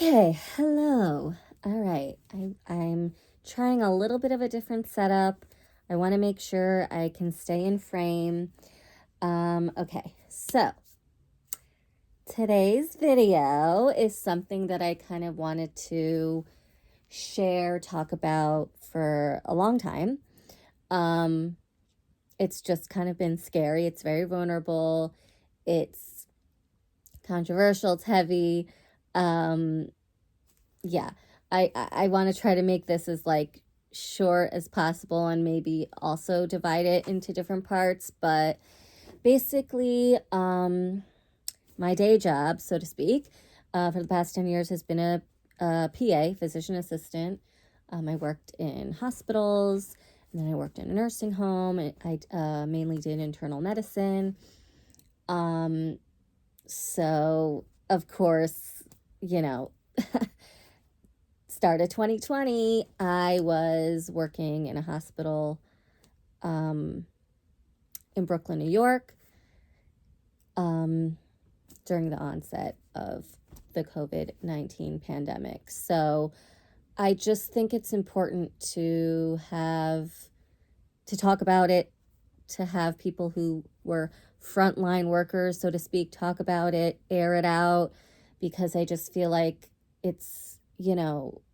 Okay, hello. All right, I'm trying a little bit of a different setup. I want to make sure I can stay in frame. Okay, so today's video is something that I kind of wanted to share, talk about for a long time. It's just kind of been scary. It's very vulnerable. It's controversial. It's heavy. Yeah, I want to try to make this as like short as possible and maybe also divide it into different parts. But basically, my day job, so to speak, for the past 10 years has been a PA, physician assistant. I worked in hospitals, and then I worked in a nursing home. And I mainly did internal medicine. So, of course, you know, start of 2020, I was working in a hospital in Brooklyn, New York, during the onset of the COVID-19 pandemic. So I just think it's important to talk about it, to have people who were frontline workers, so to speak, talk about it, air it out, because I just feel like it's,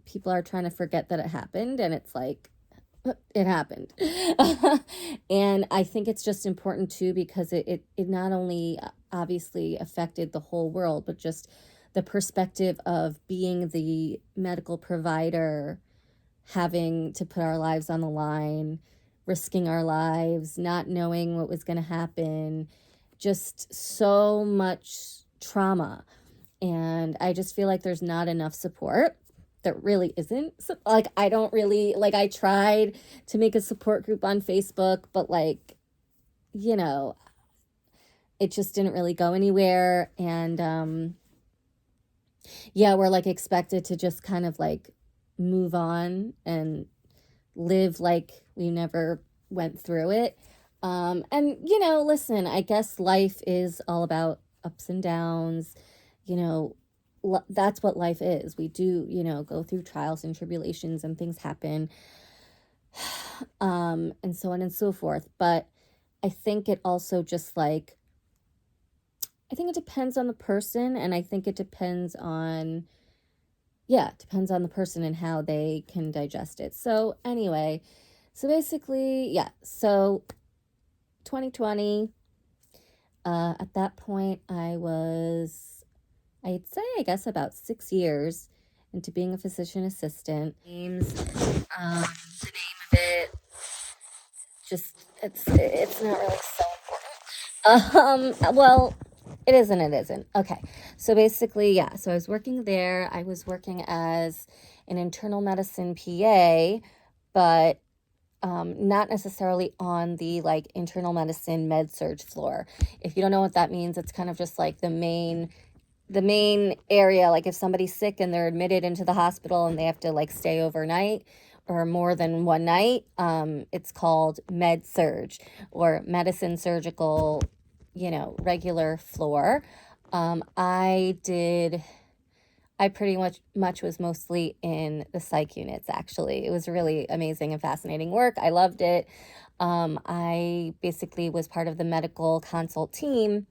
people are trying to forget that it happened, and it's like, it happened. And I think it's just important too, because it not only obviously affected the whole world, but just the perspective of being the medical provider, having to put our lives on the line, risking our lives, not knowing what was going to happen, just so much trauma. And I just feel like there's not enough support. There really isn't. So, like, I don't really, like, I tried to make a support group on Facebook, but it just didn't really go anywhere. And we're like expected to just kind of like move on and live like we never went through it. And listen, I guess life is all about ups and downs. That's what life is. We do, go through trials and tribulations, and things happen, and so on and so forth. But I think it also just like, I think it depends on the person, and I think it depends on, the person and how they can digest it. So anyway, so basically, so 2020, at that point, I'd say, I guess, about 6 years into being a physician assistant. The name of it, just, it's not really so important. Well, it is and it isn't. Okay, so basically, so I was working there. I was working as an internal medicine PA, but not necessarily on the like internal medicine med surg floor. If you don't know what that means, it's kind of just like the main area. Like if somebody's sick and they're admitted into the hospital and they have to like stay overnight or more than one night, it's called med surg or medicine surgical, regular floor. I pretty much was mostly in the psych units, actually. It was really amazing and fascinating work. I loved it. I basically was part of the medical consult team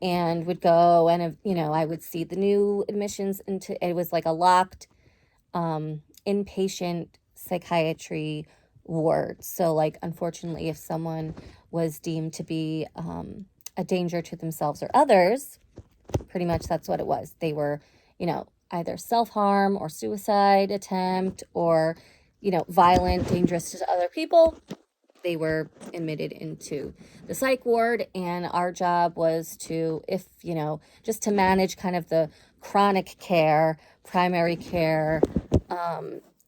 and would go and, I would see the new admissions into, it was like a locked inpatient psychiatry ward. So like, unfortunately, if someone was deemed to be a danger to themselves or others, pretty much that's what it was. They were, either self-harm or suicide attempt or, violent, dangerous to other people. They were admitted into the psych ward, and our job was to, just to manage kind of the chronic care, primary care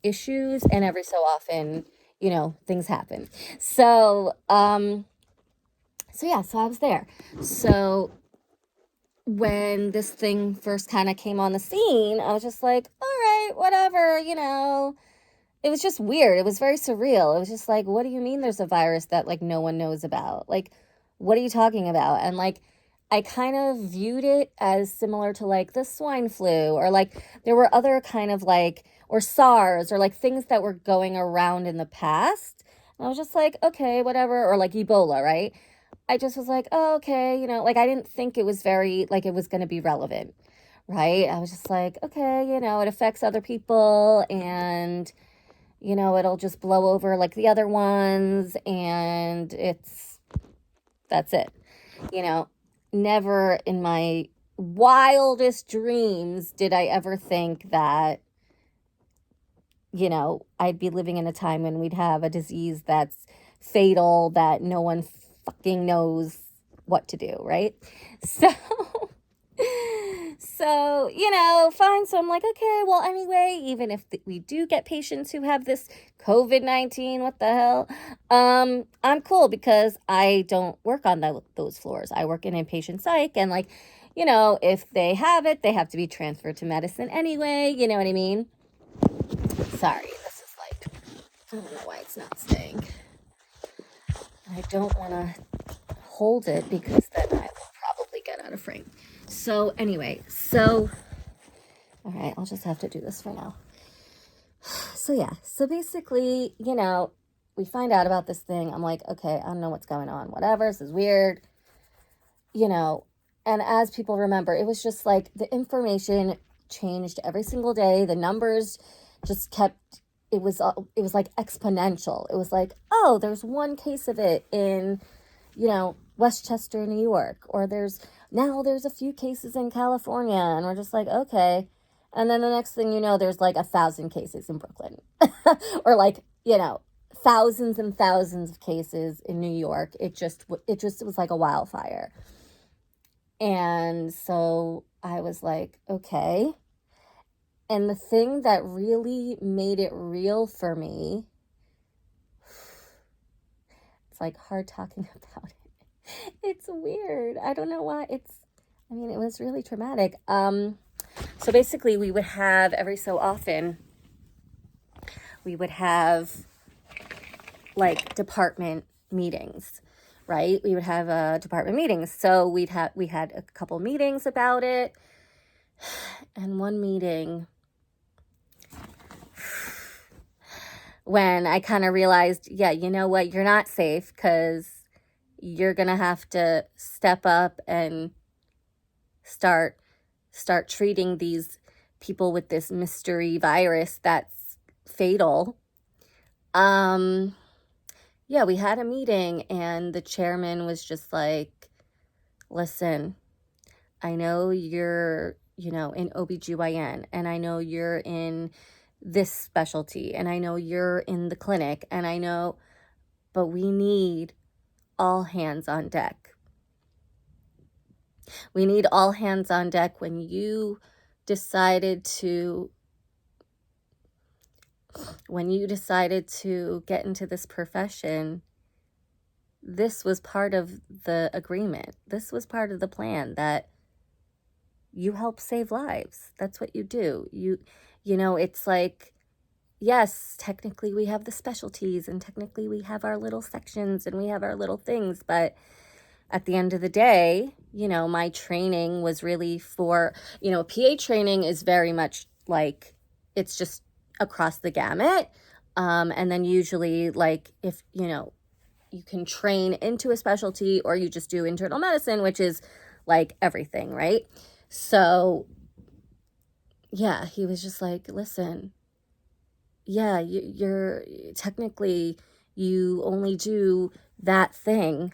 issues, and every so often, things happen. So, so I was there. So when this thing first kind of came on the scene, I was just like, all right, whatever, it was just weird. It was very surreal. It was just like, what do you mean there's a virus that like no one knows about? Like, what are you talking about? And like, I kind of viewed it as similar to like the swine flu, or like there were other kind of like, or SARS, or like things that were going around in the past. And I was just like, okay, whatever, or like Ebola, right? I just was like, oh, okay, like I didn't think it was very, like it was going to be relevant, right? I was just like, okay, it affects other people, and, it'll just blow over like the other ones, and that's it. You know, Never in my wildest dreams did I ever think that, I'd be living in a time when we'd have a disease that's fatal, that no one fucking knows what to do, right? So, fine. So I'm like, okay, well, anyway, even if we do get patients who have this COVID-19, what the hell? I'm cool because I don't work on those floors. I work in inpatient psych, and like, if they have it, they have to be transferred to medicine anyway. You know what I mean? Sorry, this is like, I don't know why it's not staying. I don't want to hold it because then I will probably get out of frame. So anyway, all right, I'll just have to do this for now. So yeah, so basically, we find out about this thing. I'm like, okay, I don't know what's going on. Whatever, this is weird. And as people remember, it was just like the information changed every single day. The numbers just kept, it was like exponential. It was like, oh, there's one case of it in, Westchester, New York, or there's a few cases in California, and we're just like, okay. And then the next thing you know, there's like 1,000 cases in Brooklyn, or like, thousands and thousands of cases in New York. It was like a wildfire. And so I was like, okay. And the thing that really made it real for me, it's like hard talking about it. It's weird. I don't know why. It was really traumatic. So basically we would have every so often, like department meetings, right? We would have department meetings. So we had a couple meetings about it. And one meeting, when I kind of realized, yeah, you know what? You're not safe because you're going to have to step up and start treating these people with this mystery virus that's fatal. Yeah, we had a meeting, and the chairman was just like, listen, I know you're, in OBGYN, and I know you're in this specialty, and I know you're in the clinic, and I know, but we need all hands on deck. We need all hands on deck. When you decided to get into this profession, this was part of the agreement. This was part of the plan, that you help save lives. That's what you do. It's like, yes, technically we have the specialties, and technically we have our little sections, and we have our little things, but at the end of the day, my training was really for, PA training is very much like, it's just across the gamut. And then usually, like, if, you can train into a specialty, or you just do internal medicine, which is like everything, right? So yeah, he was just like, listen, yeah, you're technically, you only do that thing,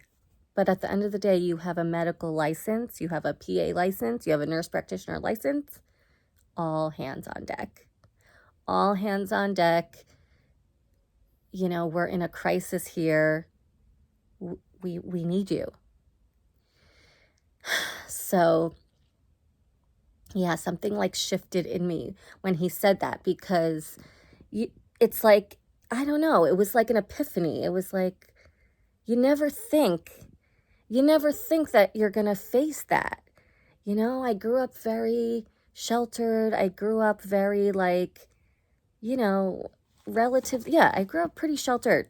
but at the end of the day, you have a medical license, you have a PA license, you have a nurse practitioner license. All hands on deck. All hands on deck. We're in a crisis here. We need you. So, yeah, something like shifted in me when he said that, because it's like, I don't know, it was like an epiphany. It was like, you never think that you're going to face that. I grew up very sheltered. I grew up very I grew up pretty sheltered.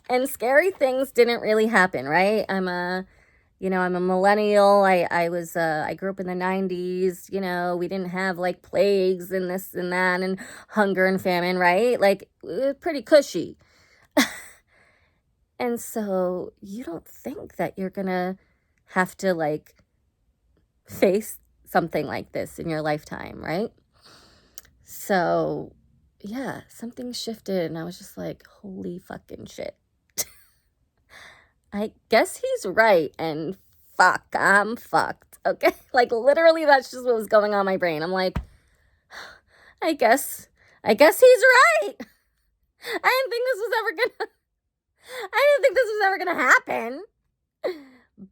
And scary things didn't really happen, right? I'm a You know, I'm a millennial. I grew up in the 90s. You know, we didn't have like plagues and this and that and hunger and famine, right? Like, pretty cushy. And so you don't think that you're gonna have to like face something like this in your lifetime, right? So, yeah, something shifted, and I was just like, holy fucking shit. I guess he's right, and fuck, I'm fucked. Okay? Like, literally, that's just what was going on in my brain. I'm like, I guess he's right. I didn't think this was ever gonna happen.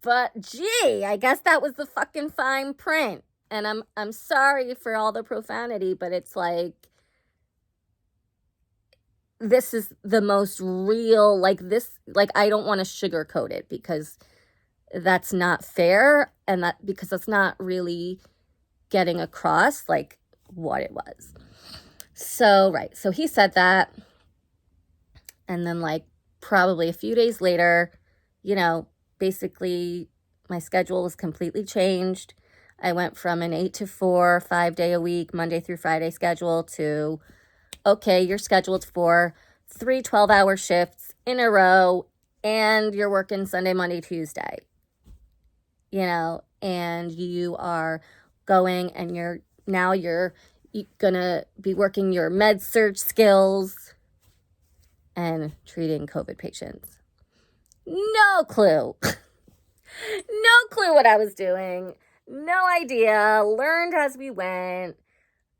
But gee, I guess that was the fucking fine print. And I'm sorry for all the profanity, but it's like, this is the most real, like this, like, I don't want to sugarcoat it because that's not fair, and that because that's not really getting across like what it was. So, right. So he said that, and then like probably a few days later, you know, basically my schedule was completely changed. I went from an 8 to 4, 5-day a week, Monday through Friday schedule to, okay, you're scheduled for 3 12-hour shifts in a row, and you're working Sunday, Monday, Tuesday. You know, and you are going, and you're gonna be working your med surg skills and treating COVID patients. No clue. No clue what I was doing. No idea. Learned as we went.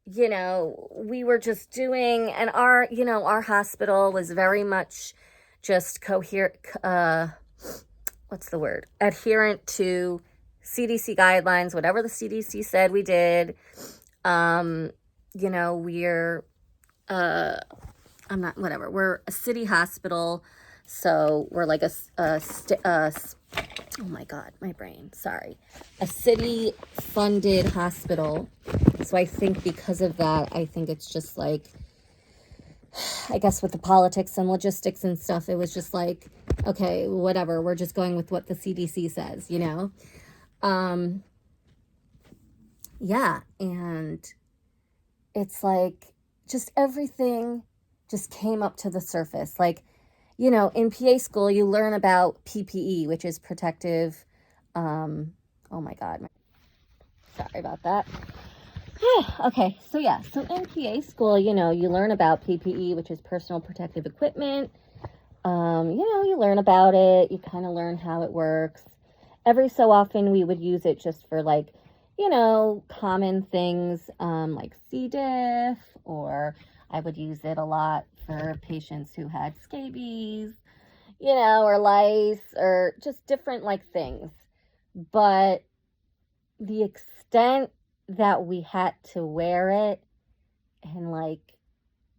You know, we were just doing, and our hospital was very much just adherent to CDC guidelines, whatever the CDC said we did. You know, we're we're a city hospital, so we're like oh my God, my brain, sorry. A city funded hospital. So I think because of that, I think it's just like, I guess with the politics and logistics and stuff, it was just like, okay, whatever, we're just going with what the CDC says, you know? Yeah, and it's like, just everything just came up to the surface. Like, you know, in PA school, you learn about PPE, which is protective, oh my God, sorry about that. Okay, so yeah, so in PA school, you know, you learn about PPE, which is personal protective equipment. You know, you learn about it, you kind of learn how it works. Every so often we would use it just for like, you know, common things, like C. diff, or I would use it a lot for patients who had scabies, you know, or lice, or just different like things. But the extent that we had to wear it, and like,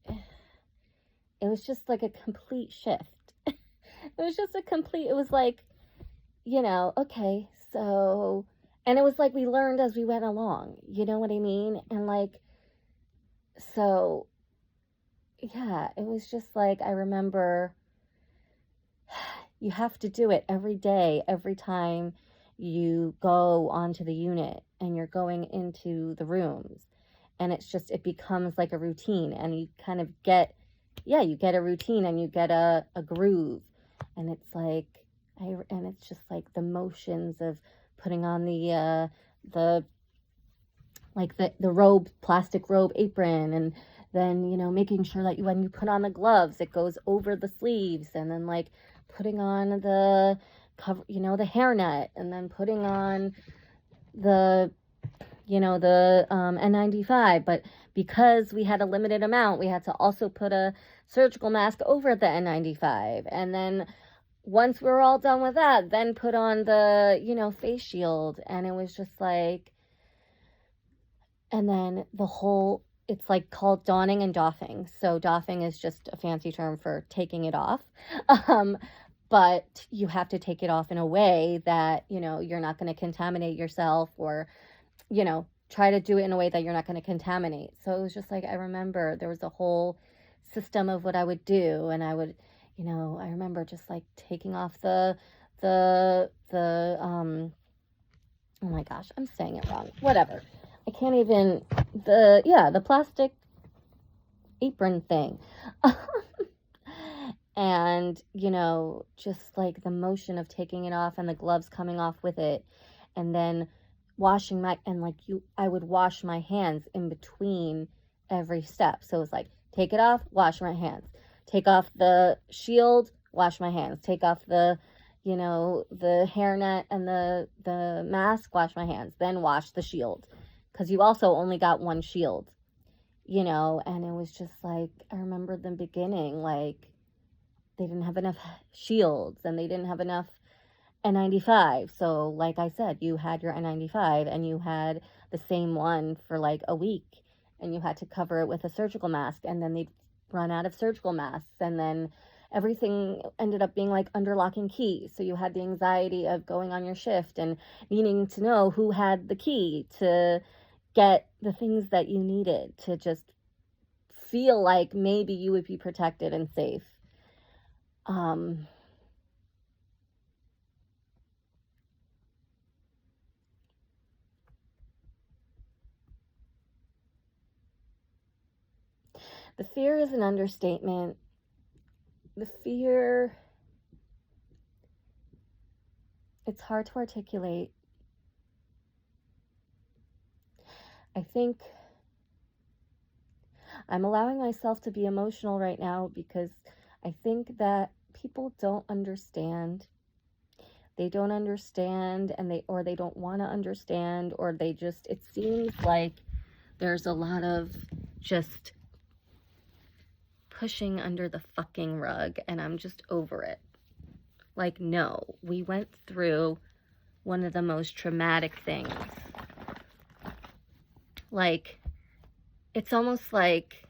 it was just like a complete shift. It was like, you know, okay, so, and it was like we learned as we went along, you know what I mean? And like, so, yeah, it was just like, I remember you have to do it every day, every time you go onto the unit and you're going into the rooms. And it's just, it becomes like a routine, and you kind of get, you get a routine, and you get a groove. And it's like, and it's just like the motions of putting on the robe, plastic robe apron, and then, you know, making sure that when you put on the gloves, it goes over the sleeves, and then like putting on the cover, you know, the hairnet, and then putting on the, you know, the N95. But because we had a limited amount, we had to also put a surgical mask over the N95. And then once we were all done with that, then put on the, you know, face shield. And it was just like, and then it's like called donning and doffing. So doffing is just a fancy term for taking it off. But you have to take it off in a way that, you know, you're not going to contaminate yourself, or, you know, try to do it in a way that you're not going to contaminate. So it was just like, I remember there was a whole system of what I would do, and I would, you know, I remember just like taking off the oh my gosh, I'm saying it wrong. Whatever. I can't even, the plastic apron thing. And, just like the motion of taking it off and the gloves coming off with it. And then I would wash my hands in between every step. So it's like, take it off, wash my hands. Take off the shield, wash my hands. Take off the hairnet and the mask, wash my hands, then wash the shield. Because you also only got one shield, and it was just like, I remember the beginning, like, they didn't have enough shields and they didn't have enough N95. So, like I said, you had your N95 and you had the same one for like a week and you had to cover it with a surgical mask, and then they'd run out of surgical masks, and then everything ended up being like under lock and key. So you had the anxiety of going on your shift and needing to know who had the key to get the things that you needed to just feel like maybe you would be protected and safe. The fear is an understatement. The fear, it's hard to articulate. I think I'm allowing myself to be emotional right now because I think that people don't understand. They don't understand, and they don't want to understand, or it seems like there's a lot of just pushing under the fucking rug, and I'm just over it. Like, no, we went through one of the most traumatic things. Like, it's almost like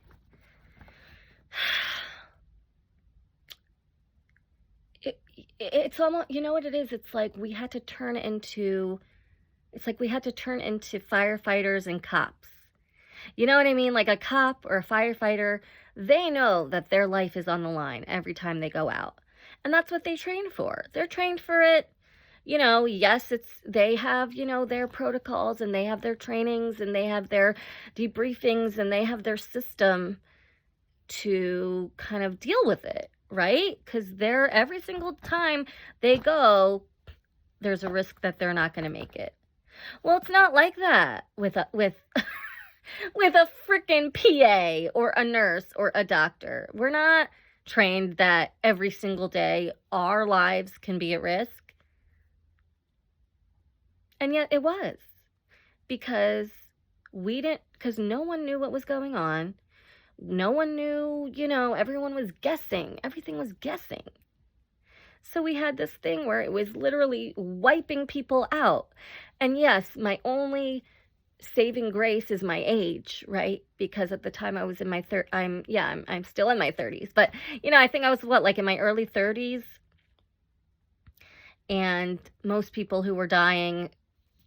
it's almost, you know what it is? It's like we had to turn into firefighters and cops. You know what I mean? Like a cop or a firefighter, they know that their life is on the line every time they go out. And that's what they train for. They're trained for it. Yes, they have, their protocols, and they have their trainings, and they have their debriefings, and they have their system to kind of deal with it, right? Because every single time they go, there's a risk that they're not going to make it. Well, it's not like that with with a freaking PA or a nurse or a doctor. We're not trained that every single day our lives can be at risk. And yet it was, because no one knew what was going on. No one knew, everyone was guessing. Everything was guessing. So we had this thing where it was literally wiping people out. And yes, my only saving grace is my age, right? Because at the time I was in my I'm still in my 30s. But, I think I was in my early 30s. And most people who were dying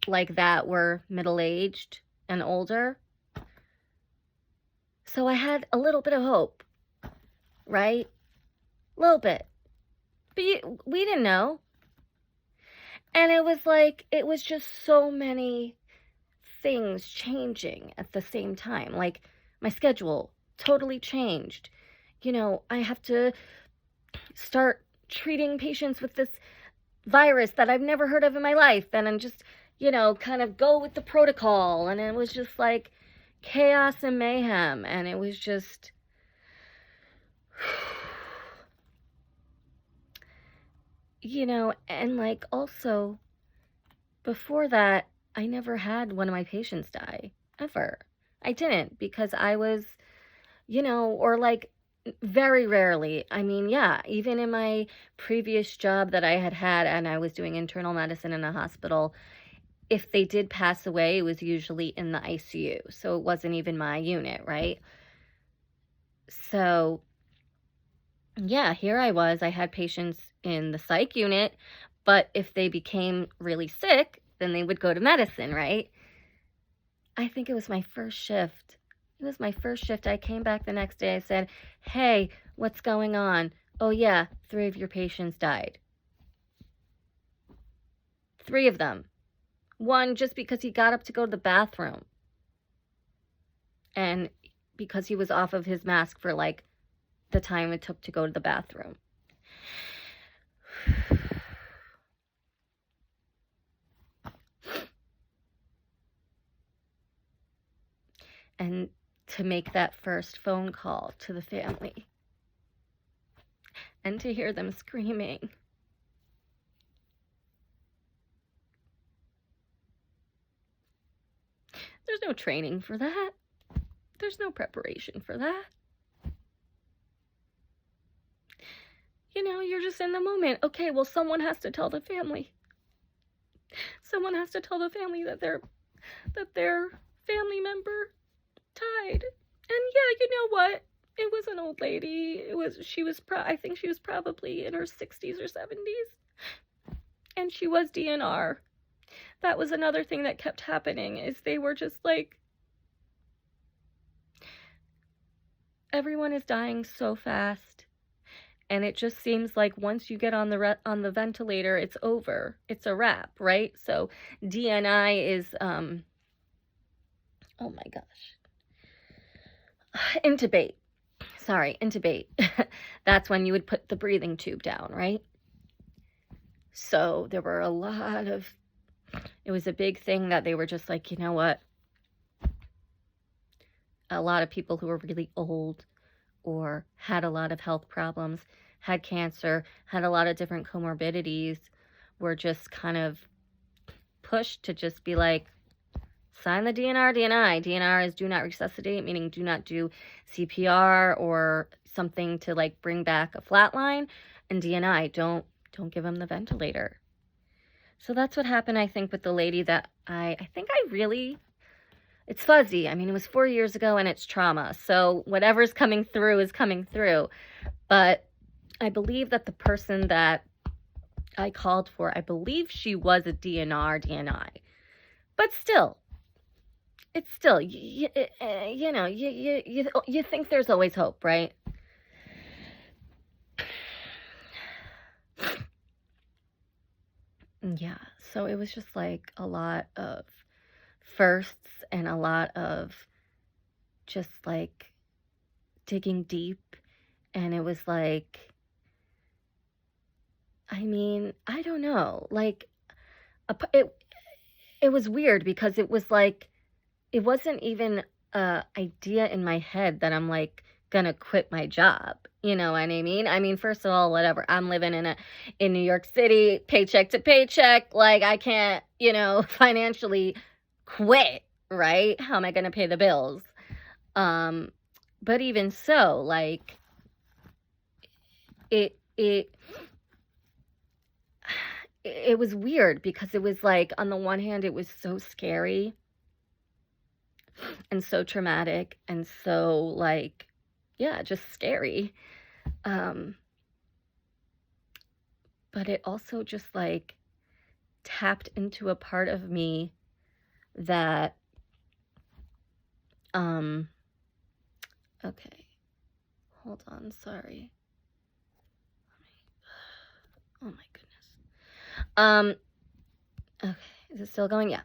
like that were middle-aged and older. So I had a little bit of hope, right? A little bit. But we didn't know. And it was just so many things changing at the same time. Like, my schedule totally changed. I have to start treating patients with this virus that I've never heard of in my life. And I'm just, kind of go with the protocol. And it was just like chaos and mayhem. And it was just, and like also before that, I never had one of my patients die, ever. I didn't, because I was, or like very rarely. I mean, yeah, even in my previous job that I had and I was doing internal medicine in a hospital, if they did pass away, it was usually in the ICU. So it wasn't even my unit, right? So yeah, here I was. I had patients in the psych unit, but if they became really sick, then they would go to medicine, right? I think it was my first shift. I came back the next day. I said, hey, what's going on? Oh yeah, 3 of your patients died. 3 of them. One just because he got up to go to the bathroom. And because he was off of his mask for like the time it took to go to the bathroom. And to make that first phone call to the family. And to hear them screaming. There's no training for that. There's no preparation for that. You know, you're just in the moment. Okay, well, someone has to tell the family. Someone has to tell the family that their family member died. And yeah, you know what? It was an old lady. I think she was probably in her 60s or 70s. And she was DNR. That was another thing that kept happening, is they were just like, everyone is dying so fast. And it just seems like once you get on the ventilator, it's over. It's a wrap, right? So DNI is, oh my gosh. Intubate. Sorry, intubate. That's when you would put the breathing tube down, right? So there were it was a big thing that they were just like, you know what? A lot of people who were really old or had a lot of health problems, had cancer, had a lot of different comorbidities, were just kind of pushed to just be like, sign the DNI. DNR is do not resuscitate, meaning do not do CPR or something to like bring back a flatline. And DNI, don't give them the ventilator. So that's what happened, I think, with the lady that it's fuzzy. I mean, it was 4 years ago and it's trauma. So whatever's coming through is coming through. But I believe that the person that I called for, I believe she was a DNI. But still, it's still, you know, you think there's always hope, right? Yeah, so it was just like a lot of firsts and a lot of just like digging deep. And it was like, I mean, I don't know, like it was weird because it was like, it wasn't even a idea in my head that I'm like gonna quit my job. You know what I mean? I mean, first of all, whatever. I'm living in New York City, paycheck to paycheck. Like, I can't, you know, financially quit, right? How am I gonna pay the bills? But even so, like, it was weird because it was like, on the one hand, it was so scary and so traumatic and so like, yeah, just scary. But it also just like tapped into a part of me that, okay, hold on, sorry. Oh my goodness. Okay, is it still going? Yeah.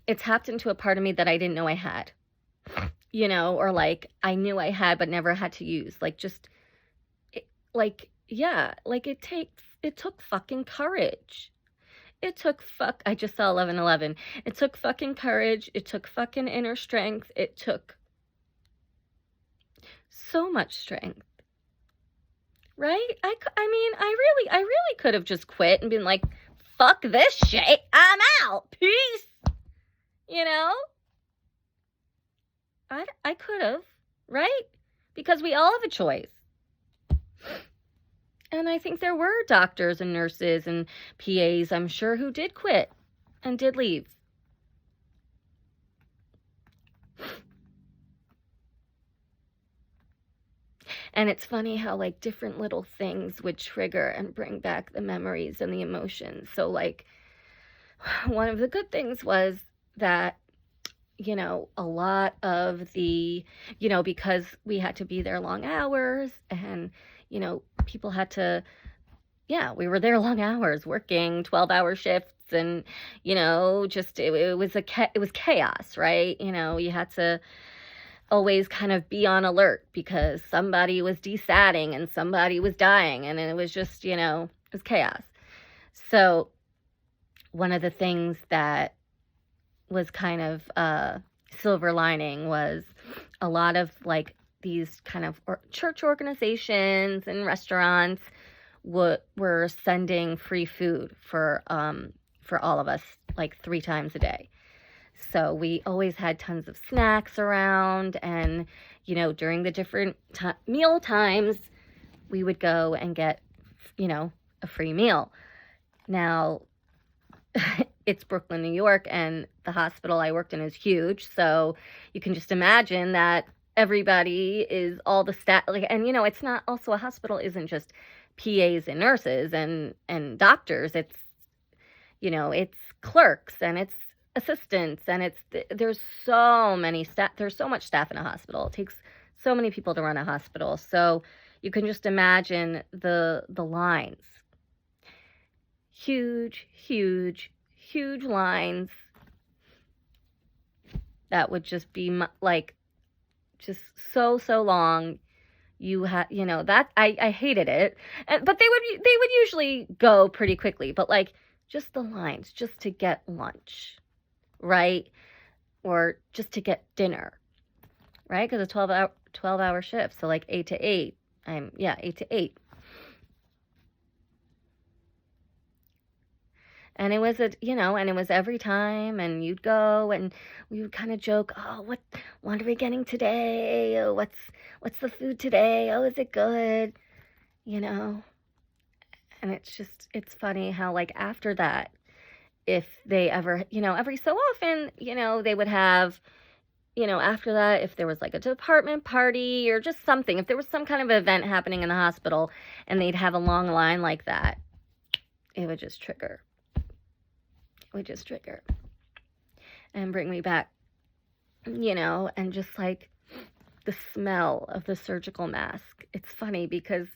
It tapped into a part of me that I didn't know I had, you know, or like I knew I had but never had to use. Like, just like, yeah, like it took fucking courage. I just saw 11:11. It took fucking courage. It took fucking inner strength. It took so much strength. Right? I mean, I really could have just quit and been like, fuck this shit. I'm out. Peace. You know? I could have, right? Because we all have a choice. And I think there were doctors and nurses and PAs, I'm sure, who did quit and did leave. And it's funny how like different little things would trigger and bring back the memories and the emotions. So like one of the good things was that, you know, a lot of the, you know, because we had to be there long hours and, you know, people had to yeah, we were there long hours working 12-hour shifts, and just it was it was chaos, right? You had to always kind of be on alert because somebody was desatting and somebody was dying, and it was just, it was chaos. So one of the things that was kind of silver lining was a lot of like these kind of church organizations and restaurants were sending free food for all of us, like 3 times a day. So we always had tons of snacks around, and during the different meal times, we would go and get a free meal. Now, it's Brooklyn, New York, and the hospital I worked in is huge, so you can just imagine that everybody is all the staff, like, and it's not, also a hospital isn't just PAs and nurses and doctors. It's clerks, and it's assistants, and there's so many staff, there's so much staff in a hospital. It takes so many people to run a hospital, so you can just imagine the lines. Huge, huge, huge lines that would just be like just so long. You had, that I hated it, but they would usually go pretty quickly, but like just the lines just to get lunch, right? Or just to get dinner, right? Because a 12-hour shift, so like 8 to 8. 8 to 8. And it was and it was every time, and you'd go, and we would kind of joke, oh, what are we getting today? Oh, what's the food today? Oh, is it good? And it's funny how, like, after that, if they ever, every so often, they would have, after that, if there was like a department party or just something, if there was some kind of event happening in the hospital and they'd have a long line like that, it would just trigger. And bring me back, and just like the smell of the surgical mask. It's funny because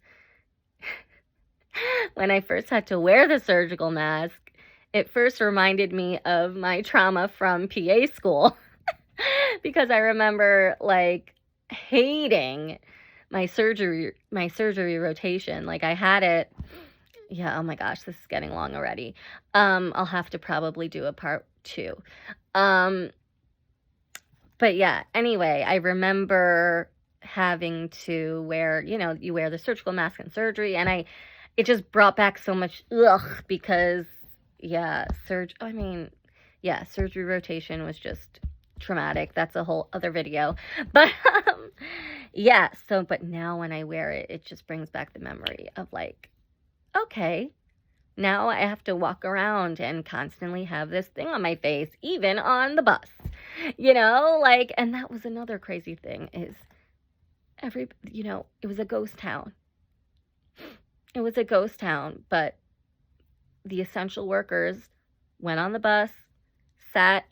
when I first had to wear the surgical mask, it first reminded me of my trauma from PA school because I remember like hating my surgery rotation. Like I had it. Yeah, oh my gosh, this is getting long already. I'll have to probably do a part 2. But yeah, anyway, I remember having to wear, you wear the surgical mask in surgery, and it just brought back so much because surgery rotation was just traumatic. That's a whole other video. But but now when I wear it, it just brings back the memory of like, okay, now I have to walk around and constantly have this thing on my face, even on the bus, and that was another crazy thing is it was a ghost town. It was a ghost town, but the essential workers went on the bus, sat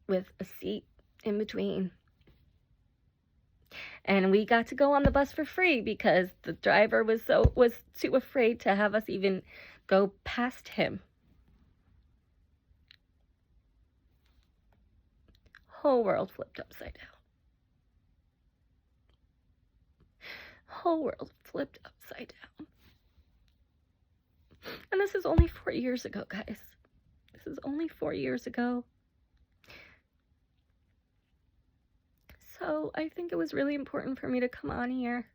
with a seat in between. And we got to go on the bus for free because the driver was too afraid to have us even go past him. Whole world flipped upside down. Whole world flipped upside down. And this is only 4 years ago, guys. This is only 4 years ago. So I think it was really important for me to come on here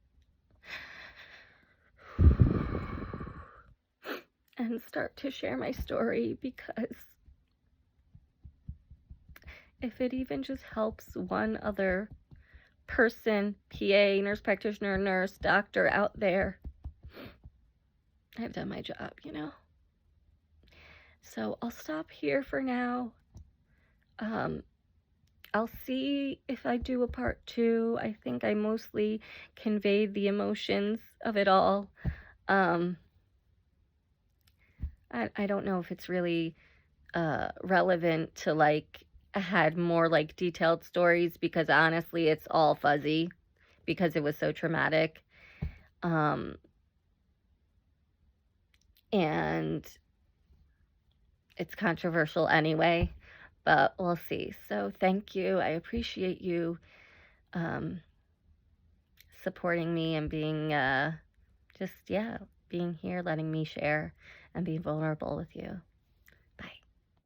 and start to share my story, because if it even just helps one other person, PA, nurse practitioner, nurse, doctor out there, I've done my job, So I'll stop here for now. I'll see if I do a part 2. I think I mostly conveyed the emotions of it all. I don't know if it's really relevant to like had more like detailed stories, because honestly it's all fuzzy because it was so traumatic. Um, and it's controversial anyway, but we'll see. So thank you. I appreciate you um, supporting me and being just, yeah, being here, letting me share and be vulnerable with you.